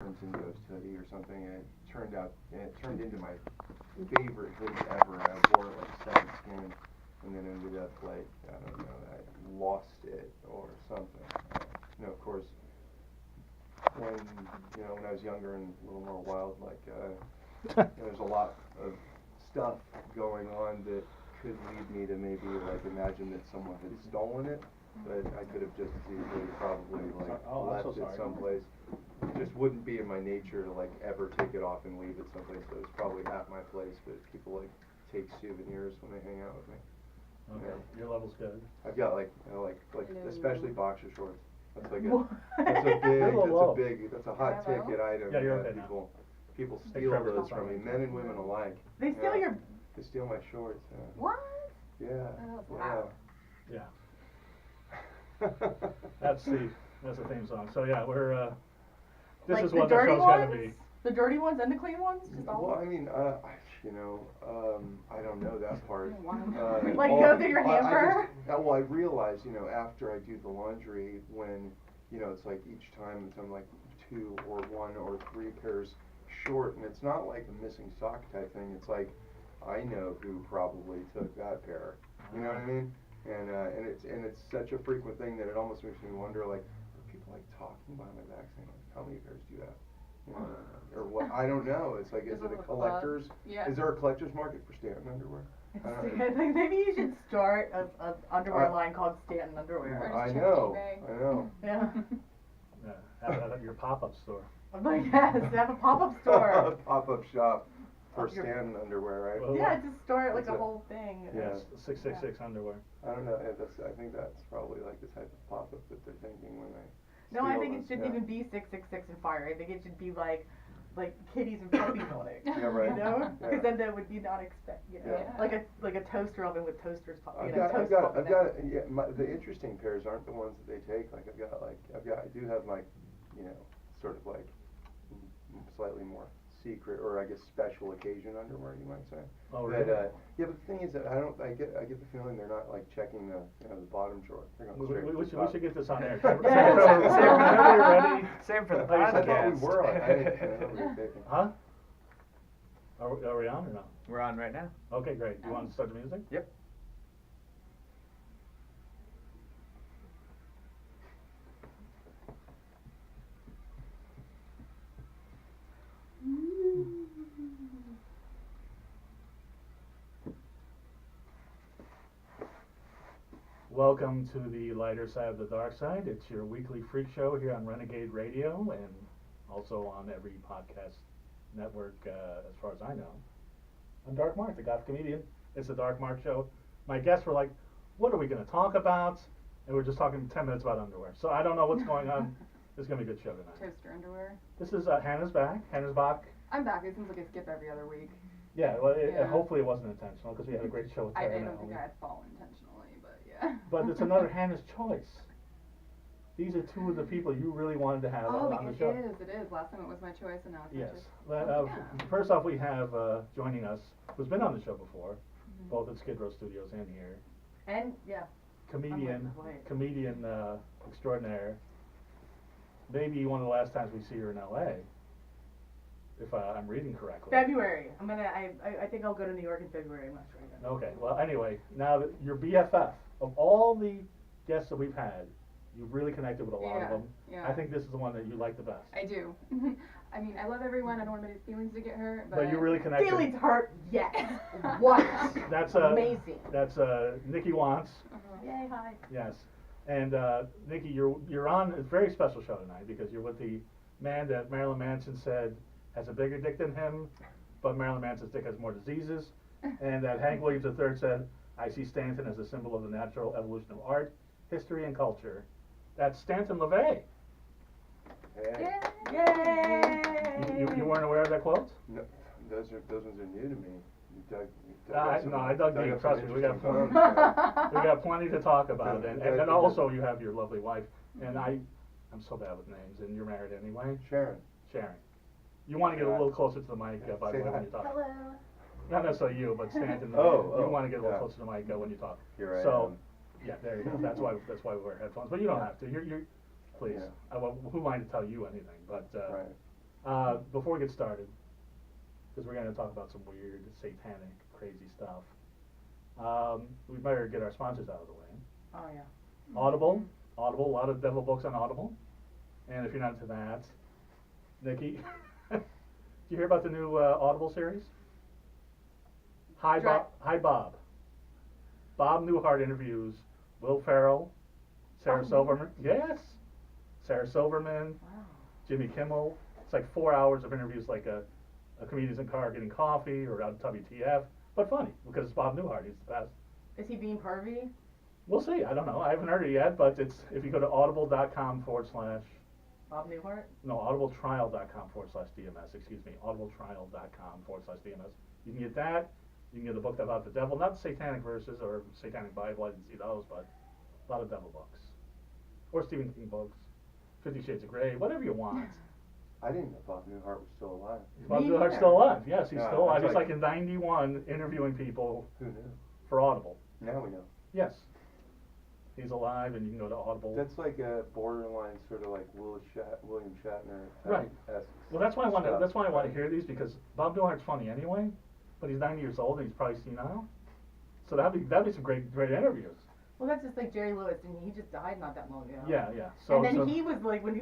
crimson ghost hoodie or something, and it turned into my favorite hoodie ever, and I wore it like 17, and then ended up like, I don't know, I lost it or something. Of course, when I was younger and a little more wild, like, there's a lot of stuff going on that could lead me to maybe like imagine that someone had stolen it, but I could have just as easily probably like left it someplace. It just wouldn't be in my nature to like ever take it off and leave it someplace. So it's probably at my place, but people like take souvenirs when they hang out with me. Okay, your level's good. I've got like especially boxer shorts. That's like that's a hot ticket item. Yeah, you're okay People steal those from me, men and women alike. They steal They steal my shorts. Yeah. What? Yeah. Oh, wow. Yeah. That's the theme song. So yeah, we're this like is what the show's gonna be. The dirty ones and the clean ones? Just all well, I mean, I don't know that part. Like go through your hamper? I realize, after I do the laundry, when, it's like each time I'm like 2 or 1 or 3 pairs short, and it's not like a missing sock type thing. It's like I know who probably took that pair. You know what I mean? And it's such a frequent thing that it almost makes me wonder, like, are people like talking behind my back saying, like, how many pairs do you have? Or what? I don't know. It's like, is it a collector's? Yeah. Is there a collector's market for Stanton underwear? I think maybe you should start an underwear line called Stanton Underwear. I know. Yeah. Yeah. Have your pop-up store. I'm like, yes, have a pop-up store. A pop-up shop for Stanton underwear, right? Well, yeah, just start like a whole thing. Yeah. 666 underwear. I don't know. I think that's probably like the type of pop-up that they're thinking when they. No, I think it shouldn't even be 666 and fire. I think it should be like kitties and puppies on it. Yeah, right. Because then that would be not like a toaster oven with toasters. I've got the interesting pairs aren't the ones that they take. Like I do have like, sort of like slightly more secret or I guess special occasion underwear, you might say. Oh, really? But the thing is that I get the feeling they're not like checking the bottom drawer. They're going straight we should get this on air. Same for the podcast. I thought we were on. I didn't know we were taping. Huh? Are we on or no? We're on right now. Okay, great. Do you want to start the music? Yep. Welcome to the lighter side of the dark side. It's your weekly freak show here on Renegade Radio and also on every podcast network as far as I know. I'm Dark Mark, the goth comedian. It's the Dark Mark show. My guests were like, what are we going to talk about? And we're just talking 10 minutes about underwear. So I don't know what's going on. It's going to be a good show tonight. Toaster underwear. This is Hannah's back. Hannah's back. I'm back. It seems like I skip every other week. Yeah, well, hopefully it wasn't intentional because we had a great show with I Kevin. don't think I fall intentionally, but yeah. But it's another Hannah's choice. These are two of the people you really wanted to have on the show. It is. Last time it was my choice, and now it's Yes. my choice. First off, we have joining us, who's been on the show before, both at Skid Row Studios and here. And, Comedian extraordinaire. Maybe one of the last times we see her in L.A., if I'm reading correctly. February. I think I'll go to New York in February. I'm not sure yet. Okay. Well, anyway, now that you're BFF, of all the guests that we've had, you've really connected with a lot of them. Yeah. I think this is the one that you like the best. I do. I mean, I love everyone. I don't want anybody's feelings to get hurt. But you really connected. Feelings hurt, yes. What? That's amazing. That's Nikki Wantz. Yay, hi. Yes. And Nikki, you're on a very special show tonight because you're with the man that Marilyn Manson said has a bigger dick than him, but Marilyn Manson's dick has more diseases. And that Hank Williams III said, I see Stanton as a symbol of the natural evolution of art, history, and culture. That's Stanton LaVey. Hey. Yay! You weren't aware of that quote? No, those ones are new to me. I dug deep. Trust me, we got plenty to talk about, and then also you have your lovely wife, and I'm so bad with names, and you're married anyway. Sharon. You want to get a little closer to the mic, by the way, when you talk. Hello. Not necessarily you, but Stanton. You want to get a little closer to the mic when you talk. You're right. So, yeah, there you go. That's why we wear headphones, but you don't have to. You're please. Yeah. Who am I to tell you anything? But right. Before we get started, because we're going to talk about some weird, satanic, crazy stuff, we better get our sponsors out of the way. Oh yeah. Audible, a lot of devil books on Audible. And if you're not into that, Nikki, did you hear about the new Audible series? Hi Bob. Bob Newhart interviews Will Ferrell, Sarah Silverman. Yes, Sarah Silverman, Wow. Jimmy Kimmel. It's like 4 hours of interviews, like a comedian's in the car getting coffee or out of WTF, but funny because it's Bob Newhart. He's the best. Is he being pervy? We'll see. I don't know. I haven't heard it yet, but it's if you go to audible.com/ Bob Newhart? no, audibletrial.com/DMS, excuse me, audibletrial.com/DMS. You can get that. You can get a book about the devil, not the Satanic Verses or Satanic Bible, I didn't see those, but a lot of devil books. Or Stephen King books, 50 Shades of Grey, whatever you want. I didn't know Bob Newhart was still alive. Bob Me Newhart's neither. still alive, yes, he's Yeah, still alive. that's He's like in 91 interviewing people Who knew? for Audible. Now we know. Yes. He's alive, and you can go to Audible. That's like a borderline sort of like William Shatner Right. type. Well, that's why I want to. stuff, That's why I want to right? hear these because Bob Newhart's funny anyway, but he's 90 years old and he's probably senile. So that'd be some great interviews. Well, that's just like Jerry Lewis, and he just died not that long ago. Yeah. So and then so, he was like, when he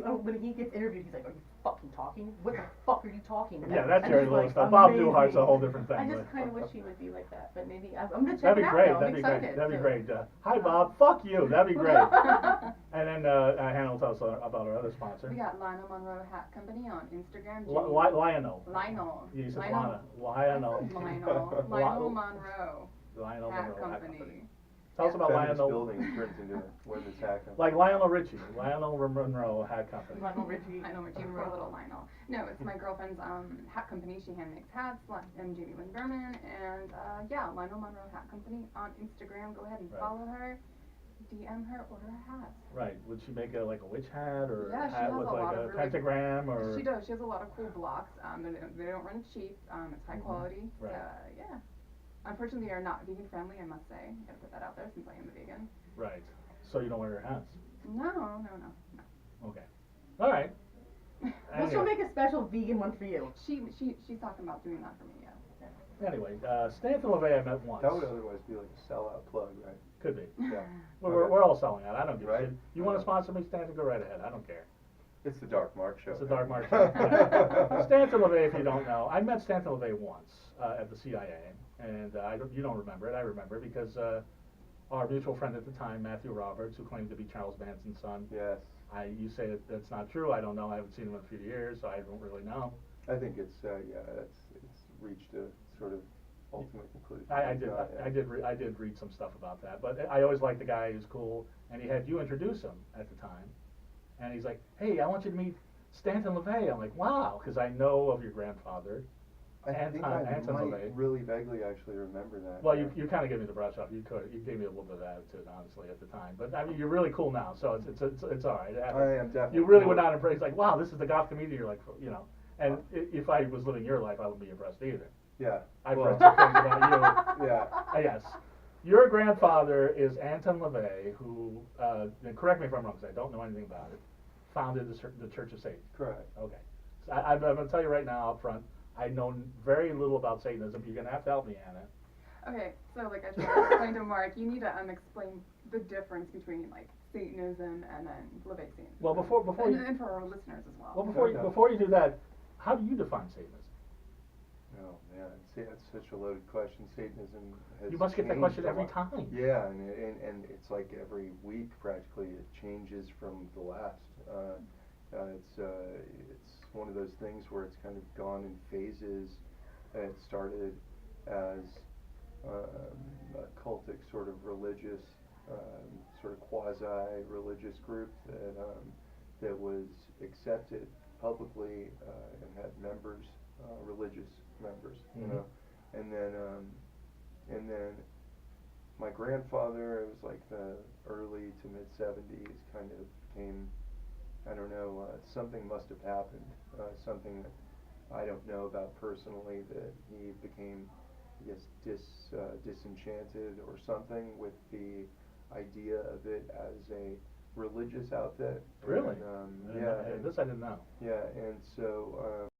gets interviewed, he's like, "Are you fucking talking? What the fuck are you talking about?" yeah, that's And Jerry it's, Lewis like, stuff. Bob amazing. Newhart's a whole different thing. I just but- kind of wish he would be like that, but maybe I'm gonna check That'd be it out great. now. I'm That'd be great. excited. That'd be too. great. Hi Bob. Fuck you. That'd be great. And then Hannah will tell us about our other sponsor. We got Lionel Monroe Hat Company on Instagram. Lionel. Lionel. You said Lionel. Lionel. Lionel. Lionel Monroe Lionel Hat Monroe Hat Company. Company. Tell us about Feminist Lionel. building turns into women's hack company. Like Lionel Richie. Lionel Monroe Hat Company. Lionel Richie. I know Richie, we're a little Lionel. No, it's my girlfriend's hat company. She hand makes hats. And Jamie Lynn Berman. And yeah, Lionel Monroe Hat Company on Instagram. Go ahead and Right. follow her. DM her, order her hats. Right. Would she make like a witch hat or Yeah, a she hat has with a like lot a of really- pentagram or? She does. She has a lot of cool blocks. They don't run cheap. It's high quality. Right. Yeah. Unfortunately, they are not vegan friendly. I must say. Gotta put that out there since I am a vegan. Right. So you don't wear your hats. No. Okay. All right. Well, she'll make a special vegan one for you. She's talking about doing that for me. Yeah. Anyway, Stanton LaVey I met once. That would otherwise be like a sellout plug, right? Could be. Yeah. We're all selling out. I don't give a Right. shit. You want to sponsor me, Stanton? Go right ahead. I don't care. It's the Dark Mark Show. It's the Dark Mark Show. Yeah. Stanton LaVey, if you don't know, I met Stanton LaVey once at the CIA, and you don't remember it. I remember it because our mutual friend at the time, Matthew Roberts, who claimed to be Charles Manson's son. Yes. You say that's not true. I don't know. I haven't seen him in a few years, so I don't really know. I think it's it's reached a sort of ultimate conclusion. I did read some stuff about that, but I always liked the guy. He was cool, and he had you introduce him at the time, and he's like, "Hey, I want you to meet Stanton LaVey." I'm like, "Wow," because I know of your grandfather. I think Anton I LaVey. might really vaguely actually remember that. Well, you kind of gave me the brush off. You gave me a little bit of attitude, honestly, at the time. But I mean, you're really cool now, so it's all right. It happens. I am definitely. You really cool. would not embrace like, wow, this is the goth comedian. You're like, you know. And if I was living your life, I wouldn't be impressed either. Yeah. I've well, read some things about you. Yeah. Yes. Your grandfather is Anton LaVey, who, and correct me if I'm wrong, because I don't know anything about it, founded the Church of Satan. Correct. Okay. So I'm going to tell you right now up front, I know very little about Satanism. You're going to have to help me, Anna. Okay, so like I tried to explain to Mark, you need to explain the difference between like Satanism and then LaVey Satanism. Well, before and for our listeners as well. Well, Okay. before you do that, how do you define Satanism? Oh man, see, that's such a loaded question. Satanism has. You must get that changed question a every lot. time. Yeah, and it's like every week practically it changes from the last. It's one of those things where it's kind of gone in phases. It started as a cultic sort of religious, sort of quasi-religious group that was accepted publicly and had members, religious members, you know, and then my grandfather, it was like the early to mid 70s, kind of became, I don't know, something must have happened, something that I don't know about personally, that he became, I guess, disenchanted or something with the idea of it as a religious outfit. Really? And, I didn't yeah. know- this I didn't know. Yeah, and so